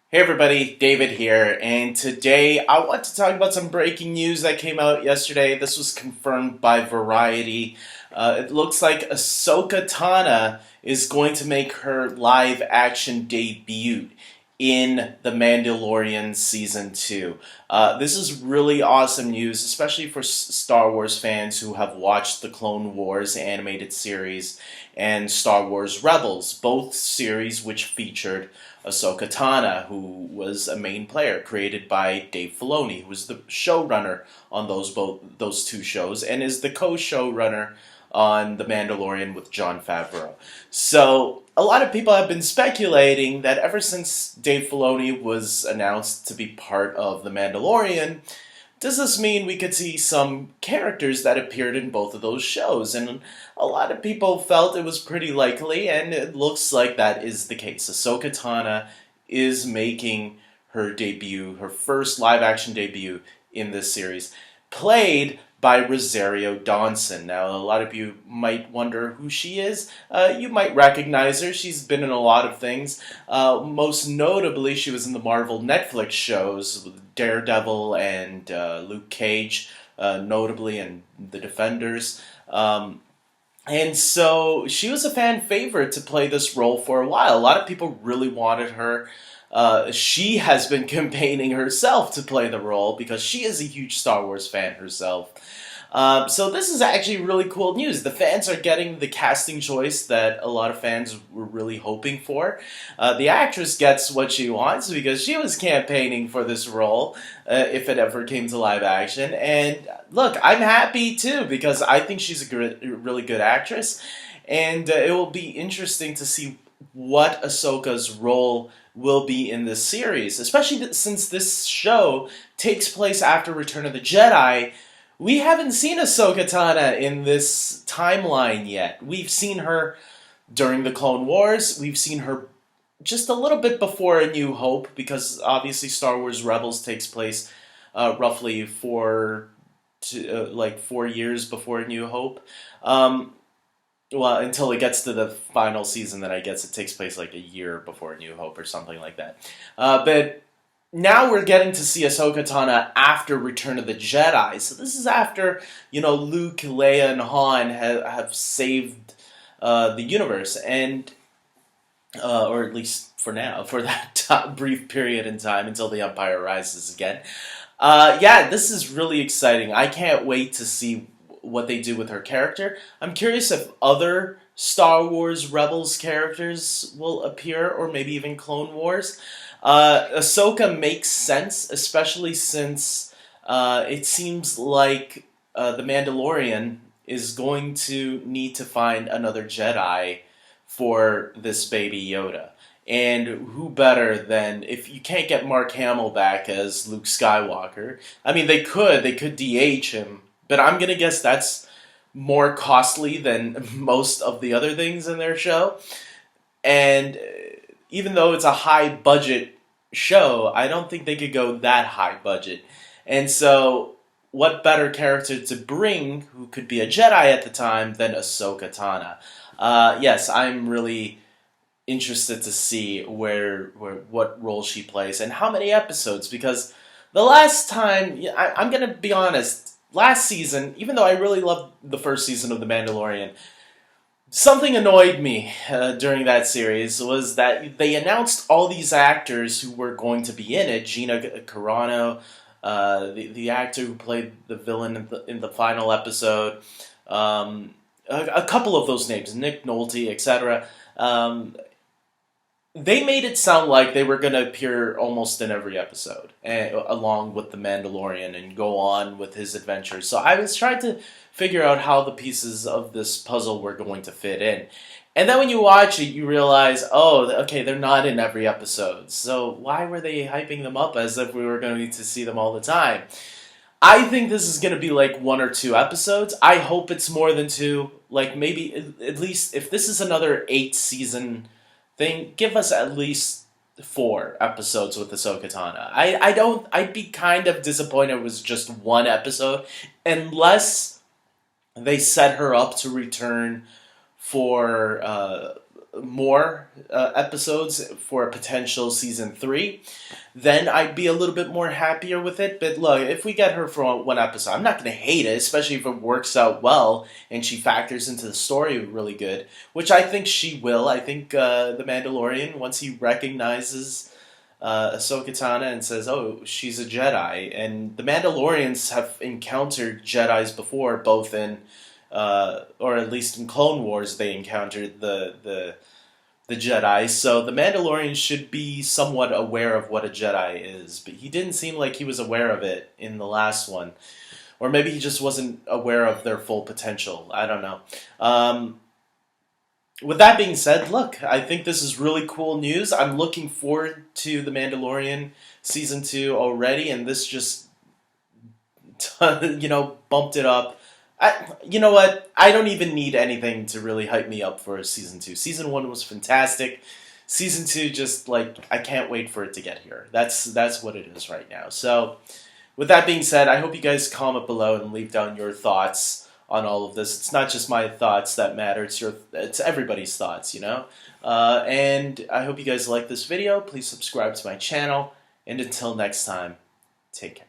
Hey everybody, David here, and today I want to talk about some breaking news that came out yesterday. This was confirmed by Variety. It looks like Ahsoka Tano is going to make her live action debut in The Mandalorian Season 2. This is really awesome news, especially for Star Wars fans who have watched the Clone Wars animated series and Star Wars Rebels, both series which featured Ahsoka Tano, who was a main player created by Dave Filoni, who was the showrunner on those two shows, and is the co-showrunner on The Mandalorian with Jon Favreau. So a lot of people have been speculating that ever since Dave Filoni was announced to be part of The Mandalorian, does this mean we could see some characters that appeared in both of those shows? And a lot of people felt it was pretty likely, and it looks like that is the case. Ahsoka Tano is making her debut, her first live action debut in this series, played by Rosario Dawson. Now, a lot of you might wonder who she is. You might recognize her. She's been in a lot of things. Most notably, she was in the Marvel Netflix shows with Daredevil and Luke Cage, notably, and The Defenders. And so she was a fan favorite to play this role for a while. A lot of people really wanted her. She has been campaigning herself to play the role because she is a huge Star Wars fan herself. So this is actually really cool news. The fans are getting the casting choice that a lot of fans were really hoping for. The actress gets what she wants because she was campaigning for this role if it ever came to live action. And look, I'm happy too because I think she's a really good actress. And it will be interesting to see what Ahsoka's role will be in this series, especially since this show takes place after Return of the Jedi. We haven't seen Ahsoka Tano in this timeline yet. We've seen her during the Clone Wars. We've seen her just a little bit before A New Hope, because obviously Star Wars Rebels takes place roughly 4 years before A New Hope. Well, until it gets to the final season, then I guess it takes place like a year before A New Hope or something like that. But now we're getting to see Ahsoka Tano after Return of the Jedi. So this is after, Luke, Leia, and Han have saved the universe, and or at least for now, for that brief period in time until the Empire rises again. Yeah, this is really exciting. I can't wait to see what they do with her character. I'm curious if other Star Wars Rebels characters will appear, or maybe even Clone Wars. Ahsoka makes sense, especially since it seems like the Mandalorian is going to need to find another Jedi for this baby Yoda. And who better than, if you can't get Mark Hamill back as Luke Skywalker, I mean, they could DH him, but I'm going to guess that's more costly than most of the other things in their show. And even though it's a high budget show, I don't think they could go that high budget. And so, what better character to bring who could be a Jedi at the time than Ahsoka Tano? Yes, I'm really interested to see what role she plays and how many episodes, because the last time, I'm going to be honest, last season, even though I really loved the first season of The Mandalorian, something annoyed me during that series was that they announced all these actors who were going to be in it. Gina Carano, the actor who played the villain in the final episode, a couple of those names, Nick Nolte, etc. They made it sound like they were going to appear almost in every episode, along with the Mandalorian, and go on with his adventures. So I was trying to figure out how the pieces of this puzzle were going to fit in. And then when you watch it, you realize, oh, okay, they're not in every episode. So why were they hyping them up as if we were going to see them all the time? I think this is going to be like 1 or 2 episodes. I hope it's more than 2. Like, maybe, at least, if this is another 8-season thing, give us at least 4 episodes with Ahsoka Tano. I'd be kind of disappointed if it was just 1 episode, unless they set her up to return for more episodes for a potential season 3, then I'd be a little bit more happier with it. But look, if we get her for one episode, I'm not going to hate it, especially if it works out well and she factors into the story really good, which I think she will. I think the Mandalorian, once he recognizes Ahsoka Tano and says, "Oh, she's a Jedi," and the Mandalorians have encountered Jedis before, both in, or at least in Clone Wars, they encountered the Jedi. So the Mandalorian should be somewhat aware of what a Jedi is, but he didn't seem like he was aware of it in the last one, or maybe he just wasn't aware of their full potential. I don't know. With that being said, look, I think this is really cool news. I'm looking forward to The Mandalorian Season 2 already, and this just, bumped it up. You know what? I don't even need anything to really hype me up for Season 2. Season 1 was fantastic. Season 2, just, I can't wait for it to get here. That's what it is right now. So, with that being said, I hope you guys comment below and leave down your thoughts on all of this. It's not just my thoughts that matter, it's everybody's thoughts, and I hope you guys like this video. Please subscribe to my channel, and until next time, take care.